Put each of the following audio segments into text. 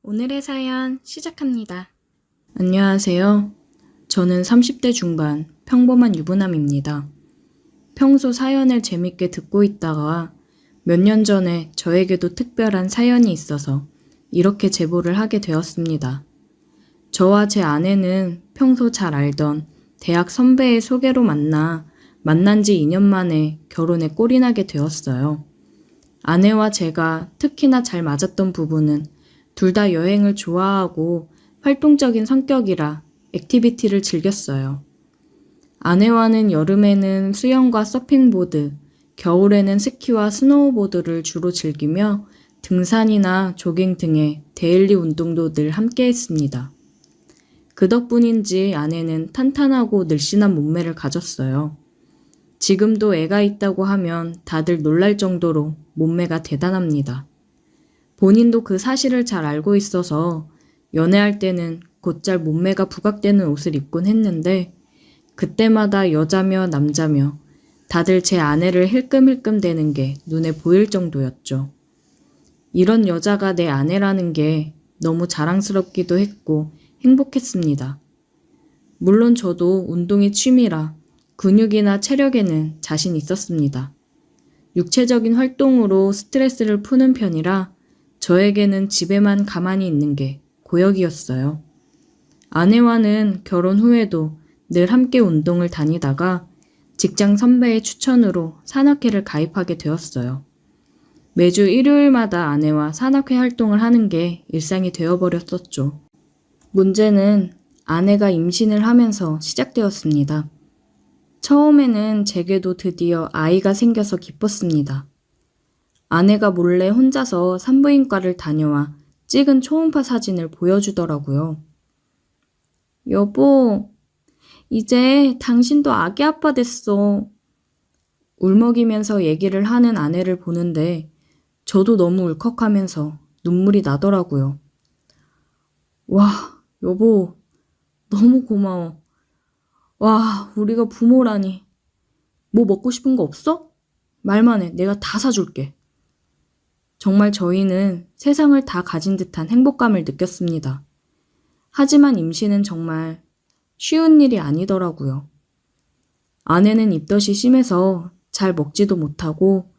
오늘의 사연 시작합니다. 안녕하세요. 저는 30대 중반 평범한 유부남입니다. 평소 사연을 재밌게 듣고 있다가 몇 년 전에 저에게도 특별한 사연이 있어서 이렇게 제보를 하게 되었습니다. 저와 제 아내는 평소 잘 알던 대학 선배의 소개로 만난 지 2년 만에 결혼에 꼴이 나게 되었어요. 아내와 제가 특히나 잘 맞았던 부분은 둘 다 여행을 좋아하고 활동적인 성격이라 액티비티를 즐겼어요. 아내와는 여름에는 수영과 서핑보드, 겨울에는 스키와 스노우보드를 주로 즐기며 등산이나 조깅 등의 데일리 운동도 늘 함께 했습니다. 그 덕분인지 아내는 탄탄하고 늘씬한 몸매를 가졌어요. 지금도 애가 있다고 하면 다들 놀랄 정도로 몸매가 대단합니다. 본인도 그 사실을 잘 알고 있어서 연애할 때는 곧잘 몸매가 부각되는 옷을 입곤 했는데 그때마다 여자며 남자며 다들 제 아내를 힐끔힐끔 대는 게 눈에 보일 정도였죠. 이런 여자가 내 아내라는 게 너무 자랑스럽기도 했고 행복했습니다. 물론 저도 운동이 취미라 근육이나 체력에는 자신 있었습니다. 육체적인 활동으로 스트레스를 푸는 편이라 저에게는 집에만 가만히 있는 게 고역이었어요. 아내와는 결혼 후에도 늘 함께 운동을 다니다가 직장 선배의 추천으로 산악회를 가입하게 되었어요. 매주 일요일마다 아내와 산악회 활동을 하는 게 일상이 되어버렸었죠. 문제는 아내가 임신을 하면서 시작되었습니다. 처음에는 제게도 드디어 아이가 생겨서 기뻤습니다. 아내가 몰래 혼자서 산부인과를 다녀와 찍은 초음파 사진을 보여주더라고요. 여보, 이제 당신도 아기 아빠 됐어. 울먹이면서 얘기를 하는 아내를 보는데 저도 너무 울컥하면서 눈물이 나더라고요. 와, 여보, 너무 고마워. 와, 우리가 부모라니. 뭐 먹고 싶은 거 없어? 말만 해. 내가 다 사줄게. 정말 저희는 세상을 다 가진 듯한 행복감을 느꼈습니다. 하지만 임신은 정말 쉬운 일이 아니더라고요. 아내는 입덧이 심해서 잘 먹지도 못하고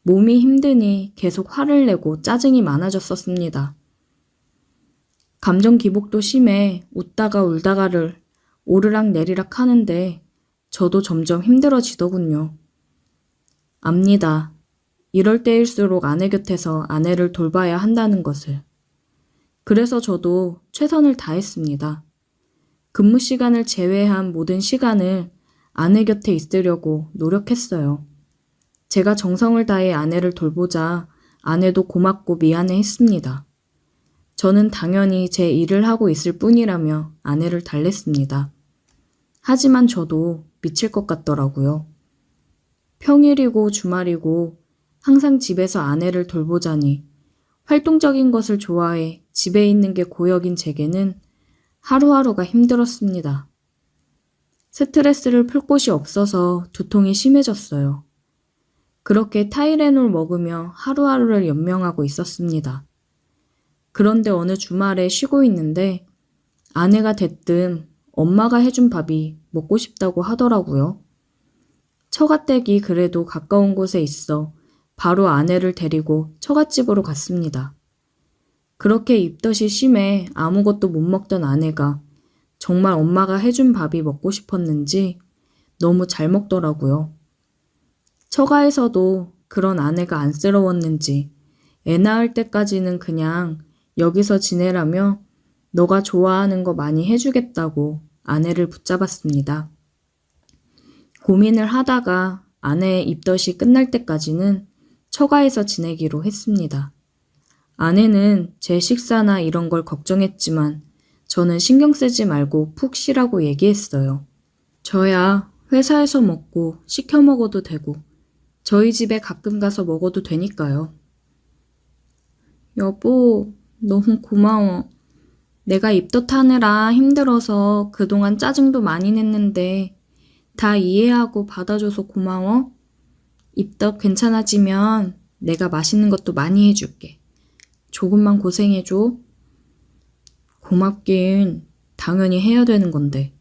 몸이 힘드니 계속 화를 내고 짜증이 많아졌었습니다. 감정 기복도 심해 웃다가 울다가를 오르락 내리락 하는데 저도 점점 힘들어지더군요. 압니다. 이럴 때일수록 아내 곁에서 아내를 돌봐야 한다는 것을. 그래서 저도 최선을 다했습니다. 근무 시간을 제외한 모든 시간을 아내 곁에 있으려고 노력했어요. 제가 정성을 다해 아내를 돌보자 아내도 고맙고 미안해 했습니다. 저는 당연히 제 일을 하고 있을 뿐이라며 아내를 달랬습니다. 하지만 저도 미칠 것 같더라고요. 평일이고 주말이고 항상 집에서 아내를 돌보자니 활동적인 것을 좋아해 집에 있는 게 고역인 제게는 하루하루가 힘들었습니다. 스트레스를 풀 곳이 없어서 두통이 심해졌어요. 그렇게 타이레놀 먹으며 하루하루를 연명하고 있었습니다. 그런데 어느 주말에 쉬고 있는데 아내가 대뜸 엄마가 해준 밥이 먹고 싶다고 하더라고요. 처갓댁이 그래도 가까운 곳에 있어 바로 아내를 데리고 처갓집으로 갔습니다. 그렇게 입덧이 심해 아무것도 못 먹던 아내가 정말 엄마가 해준 밥이 먹고 싶었는지 너무 잘 먹더라고요. 처가에서도 그런 아내가 안쓰러웠는지 애 낳을 때까지는 그냥 여기서 지내라며 너가 좋아하는 거 많이 해주겠다고 아내를 붙잡았습니다. 고민을 하다가 아내의 입덧이 끝날 때까지는 처가에서 지내기로 했습니다. 아내는 제 식사나 이런 걸 걱정했지만 저는 신경 쓰지 말고 푹 쉬라고 얘기했어요. 저야 회사에서 먹고 시켜 먹어도 되고 저희 집에 가끔 가서 먹어도 되니까요. 여보, 너무 고마워. 내가 입덧하느라 힘들어서 그동안 짜증도 많이 냈는데 다 이해하고 받아줘서 고마워. 입덧 괜찮아지면 내가 맛있는 것도 많이 해줄게. 조금만 고생해줘. 고맙긴 당연히 해야 되는 건데.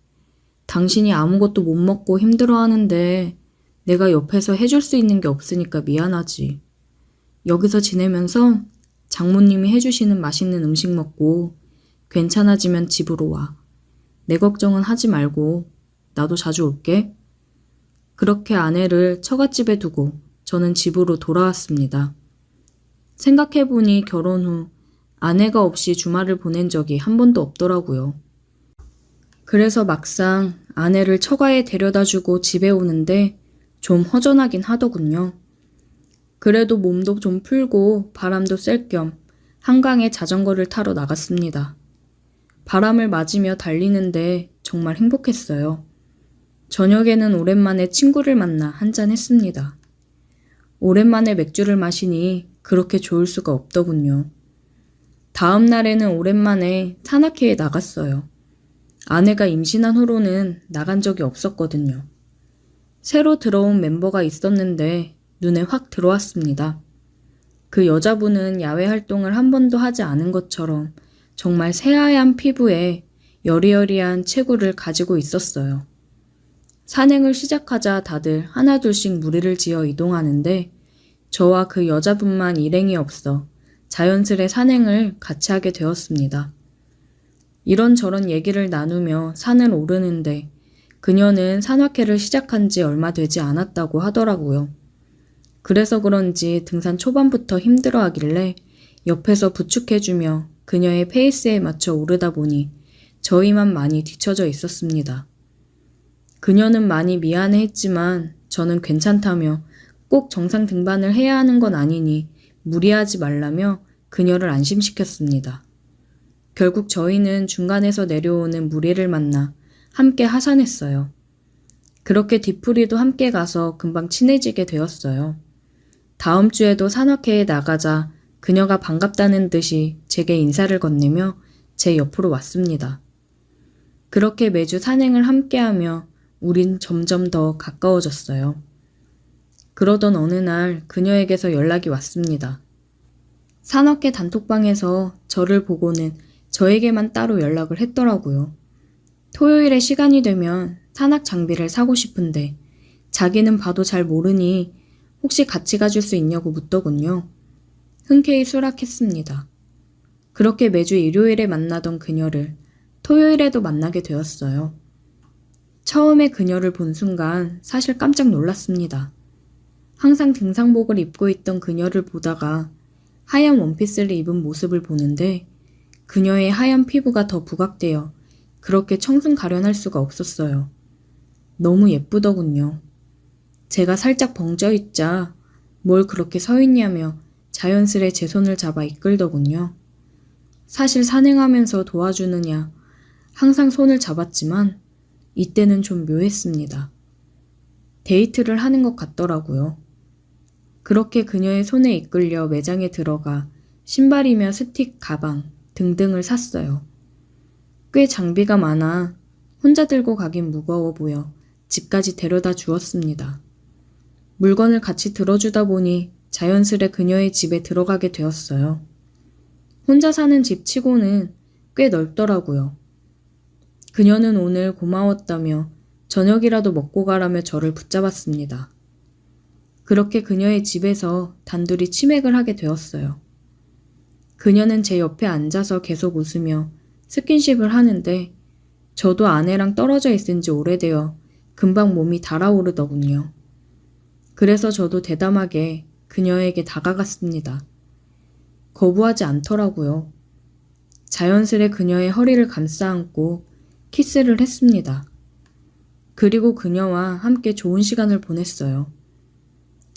당신이 아무것도 못 먹고 힘들어하는데 내가 옆에서 해줄 수 있는 게 없으니까 미안하지. 여기서 지내면서 장모님이 해주시는 맛있는 음식 먹고 괜찮아지면 집으로 와. 내 걱정은 하지 말고 나도 자주 올게. 그렇게 아내를 처갓집에 두고 저는 집으로 돌아왔습니다. 생각해보니 결혼 후 아내가 없이 주말을 보낸 적이 한 번도 없더라고요. 그래서 막상 아내를 처가에 데려다주고 집에 오는데 좀 허전하긴 하더군요. 그래도 몸도 좀 풀고 바람도 쐴 겸 한강에 자전거를 타러 나갔습니다. 바람을 맞으며 달리는데 정말 행복했어요. 저녁에는 오랜만에 친구를 만나 한잔 했습니다. 오랜만에 맥주를 마시니 그렇게 좋을 수가 없더군요. 다음 날에는 오랜만에 산악회에 나갔어요. 아내가 임신한 후로는 나간 적이 없었거든요. 새로 들어온 멤버가 있었는데 눈에 확 들어왔습니다. 그 여자분은 야외 활동을 한 번도 하지 않은 것처럼 정말 새하얀 피부에 여리여리한 체구를 가지고 있었어요. 산행을 시작하자 다들 하나둘씩 무리를 지어 이동하는데 저와 그 여자분만 일행이 없어 자연스레 산행을 같이 하게 되었습니다. 이런저런 얘기를 나누며 산을 오르는데 그녀는 산악회를 시작한 지 얼마 되지 않았다고 하더라고요. 그래서 그런지 등산 초반부터 힘들어하길래 옆에서 부축해주며 그녀의 페이스에 맞춰 오르다 보니 저희만 많이 뒤처져 있었습니다. 그녀는 많이 미안해했지만 저는 괜찮다며 꼭 정상 등반을 해야 하는 건 아니니 무리하지 말라며 그녀를 안심시켰습니다. 결국 저희는 중간에서 내려오는 무리를 만나 함께 하산했어요. 그렇게 뒤풀이도 함께 가서 금방 친해지게 되었어요. 다음 주에도 산악회에 나가자 그녀가 반갑다는 듯이 제게 인사를 건네며 제 옆으로 왔습니다. 그렇게 매주 산행을 함께하며 우린 점점 더 가까워졌어요. 그러던 어느 날 그녀에게서 연락이 왔습니다. 산악회 단톡방에서 저를 보고는 저에게만 따로 연락을 했더라고요. 토요일에 시간이 되면 산악 장비를 사고 싶은데 자기는 봐도 잘 모르니 혹시 같이 가줄 수 있냐고 묻더군요. 흔쾌히 수락했습니다. 그렇게 매주 일요일에 만나던 그녀를 토요일에도 만나게 되었어요. 처음에 그녀를 본 순간 사실 깜짝 놀랐습니다. 항상 등산복을 입고 있던 그녀를 보다가 하얀 원피스를 입은 모습을 보는데 그녀의 하얀 피부가 더 부각되어 그렇게 청순 가련할 수가 없었어요. 너무 예쁘더군요. 제가 살짝 벙쪄 있자 뭘 그렇게 서 있냐며 자연스레 제 손을 잡아 이끌더군요. 사실 산행하면서 도와주느냐 항상 손을 잡았지만 이때는 좀 묘했습니다. 데이트를 하는 것 같더라고요. 그렇게 그녀의 손에 이끌려 매장에 들어가 신발이며 스틱, 가방 등등을 샀어요. 꽤 장비가 많아 혼자 들고 가긴 무거워 보여 집까지 데려다 주었습니다. 물건을 같이 들어주다 보니 자연스레 그녀의 집에 들어가게 되었어요. 혼자 사는 집 치고는 꽤 넓더라고요. 그녀는 오늘 고마웠다며 저녁이라도 먹고 가라며 저를 붙잡았습니다. 그렇게 그녀의 집에서 단둘이 치맥을 하게 되었어요. 그녀는 제 옆에 앉아서 계속 웃으며 스킨십을 하는데 저도 아내랑 떨어져 있은 지 오래되어 금방 몸이 달아오르더군요. 그래서 저도 대담하게 그녀에게 다가갔습니다. 거부하지 않더라고요. 자연스레 그녀의 허리를 감싸 안고 키스를 했습니다. 그리고 그녀와 함께 좋은 시간을 보냈어요.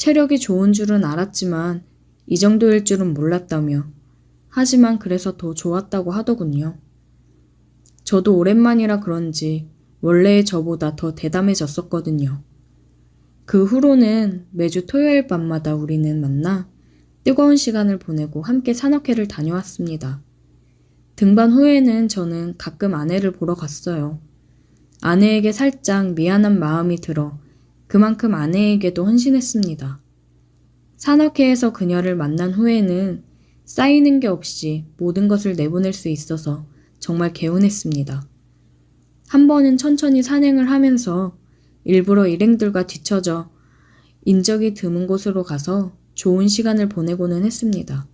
체력이 좋은 줄은 알았지만 이 정도일 줄은 몰랐다며 하지만 그래서 더 좋았다고 하더군요. 저도 오랜만이라 그런지 원래의 저보다 더 대담해졌었거든요. 그 후로는 매주 토요일 밤마다 우리는 만나 뜨거운 시간을 보내고 함께 산악회를 다녀왔습니다. 등반 후에는 저는 가끔 아내를 보러 갔어요. 아내에게 살짝 미안한 마음이 들어 그만큼 아내에게도 헌신했습니다. 산악회에서 그녀를 만난 후에는 쌓이는 게 없이 모든 것을 내보낼 수 있어서 정말 개운했습니다. 한 번은 천천히 산행을 하면서 일부러 일행들과 뒤처져 인적이 드문 곳으로 가서 좋은 시간을 보내고는 했습니다.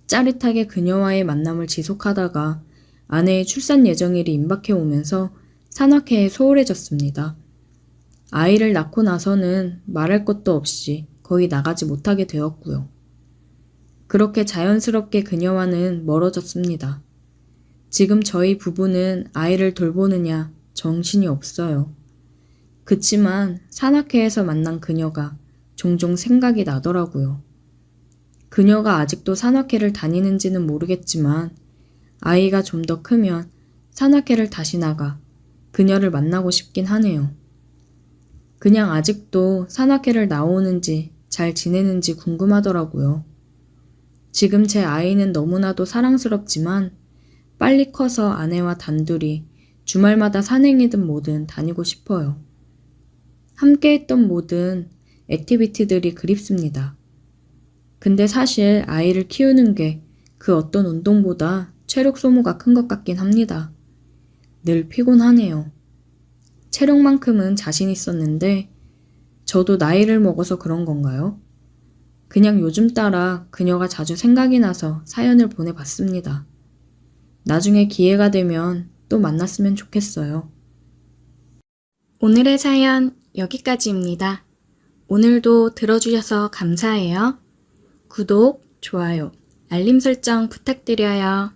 짜릿하게 그녀와의 만남을 지속하다가 아내의 출산 예정일이 임박해 오면서 산악회에 소홀해졌습니다. 아이를 낳고 나서는 말할 것도 없이 거의 나가지 못하게 되었고요. 그렇게 자연스럽게 그녀와는 멀어졌습니다. 지금 저희 부부는 아이를 돌보느냐 정신이 없어요. 그치만 산악회에서 만난 그녀가 종종 생각이 나더라고요. 그녀가 아직도 산악회를 다니는지는 모르겠지만 아이가 좀 더 크면 산악회를 다시 나가 그녀를 만나고 싶긴 하네요. 그냥 아직도 산악회를 나오는지 잘 지내는지 궁금하더라고요. 지금 제 아이는 너무나도 사랑스럽지만 빨리 커서 아내와 단둘이 주말마다 산행이든 뭐든 다니고 싶어요. 함께 했던 모든 액티비티들이 그립습니다. 근데 사실 아이를 키우는 게 그 어떤 운동보다 체력 소모가 큰 것 같긴 합니다. 늘 피곤하네요. 체력만큼은 자신 있었는데 저도 나이를 먹어서 그런 건가요? 그냥 요즘 따라 그녀가 자주 생각이 나서 사연을 보내봤습니다. 나중에 기회가 되면 또 만났으면 좋겠어요. 오늘의 사연 여기까지입니다. 오늘도 들어주셔서 감사해요. 구독, 좋아요, 알림 설정 부탁드려요.